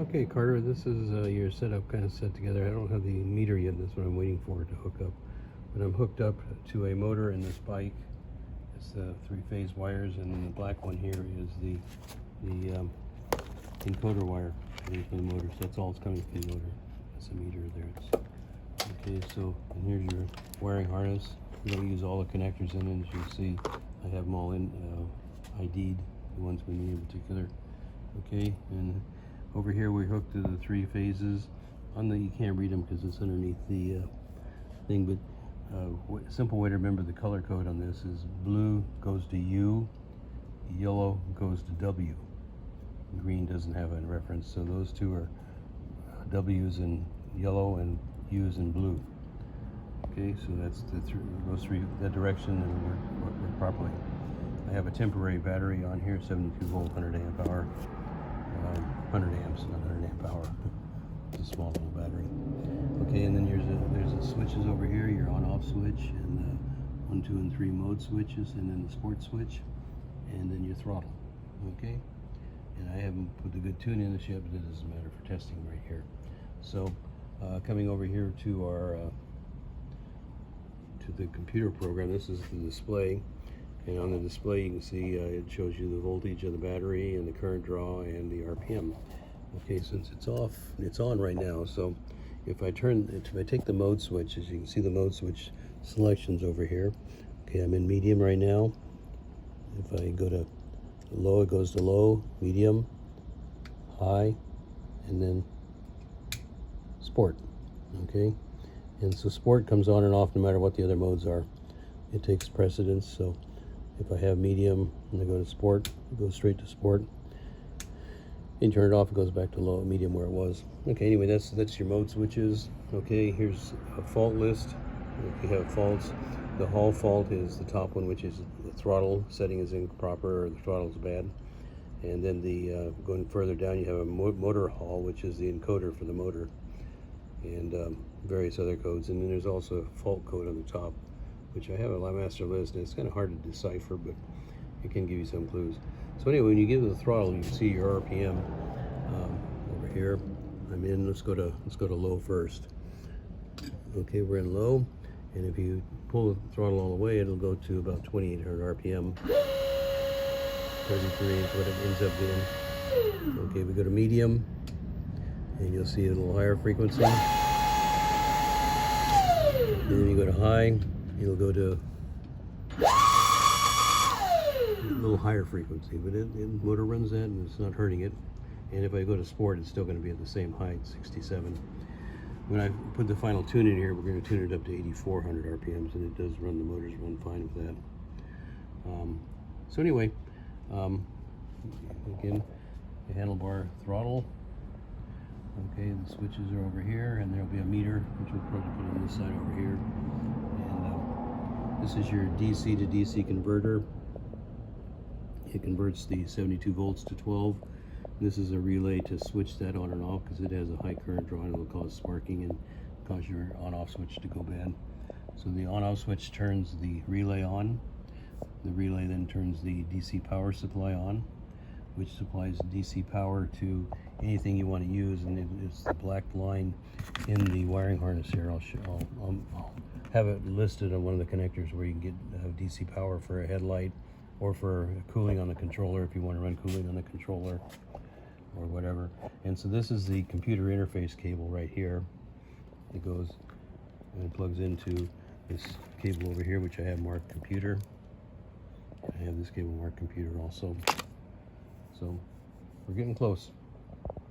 Okay, Carter, this is your setup kind of set together. I don't have the meter yet. That's what I'm waiting for to hook up. But I'm hooked up to a motor in this bike. It's the three-phase wires, and then the black one here is the encoder wire for the motor. So that's all that's coming from the motor. That's a meter there. Okay, so and here's your wiring harness. We're going to use all the connectors in it. As you see, I have them all in ID'd, the ones we need in particular. Okay, and over here we're hooked to the three phases. You can't read them because it's underneath the thing, but simple way to remember the color code on this is blue goes to U, yellow goes to W. Green doesn't have a reference, so those two are W's in yellow and U's in blue. Okay, so that's those three, that direction, and work properly. I have a temporary battery on here, 72 volt, 100 amp hour. 100 amps, not 100 amp hour. It's a small little battery. Okay, and then there's the switches over here, your on-off switch, and the 1, 2, and 3 mode switches, and then the sport switch, and then your throttle. Okay, and I haven't put the good tune in this yet, but it doesn't matter for testing right here. So coming over here to our to the computer program, this is the display. And on the display you can see it shows you the voltage of the battery and the current draw and the RPM. Okay, since it's off, it's on right now, so if I take the mode switch, as you can see the mode switch selections over here. Okay, I'm in medium right now. If I go to low, it goes to low, medium, high, and then sport. Okay, and so sport comes on and off no matter what the other modes are. It takes precedence, so if I have medium and I go to sport, it goes straight to sport. And turn it off, it goes back to low, medium where it was. Okay, anyway, that's your mode switches. Okay, here's a fault list. If you have faults, the hall fault is the top one, which is the throttle setting is improper or the throttle is bad. And then going further down, you have a motor hall, which is the encoder for the motor, and various other codes. And then there's also a fault code on the top, which I have a master list, and it's kind of hard to decipher, but it can give you some clues. So anyway, when you give it the throttle, you can see your RPM over here. I'm in. Let's go to low first. Okay, we're in low, and if you pull the throttle all the way, it'll go to about 2,800 RPM. 33 is what it ends up being. Okay, we go to medium, and you'll see a little higher frequency. Then you go to high, it'll go to a little higher frequency, but the motor runs that and it's not hurting it. And if I go to sport, it's still going to be at the same height, 67. When I put the final tune in here, we're going to tune it up to 8,400 RPMs, and it does run, the motors run fine with that. So anyway, again, the handlebar throttle. Okay, the switches are over here, and there'll be a meter, which we'll probably put on this side over here. And this is your DC to DC converter. It converts the 72 volts to 12. This is a relay to switch that on and off because it has a high current draw and it will cause sparking and cause your on-off switch to go bad. So the on-off switch turns the relay on. The relay then turns the DC power supply on, which supplies DC power to anything you want to use, and it's the black line in the wiring harness here. I'll have it listed on one of the connectors where you can get DC power for a headlight, or for cooling on the controller if you want to run cooling on the controller or whatever. And so this is the computer interface cable right here. It goes and plugs into this cable over here, which I have marked computer. I have this cable marked computer also. So we're getting close.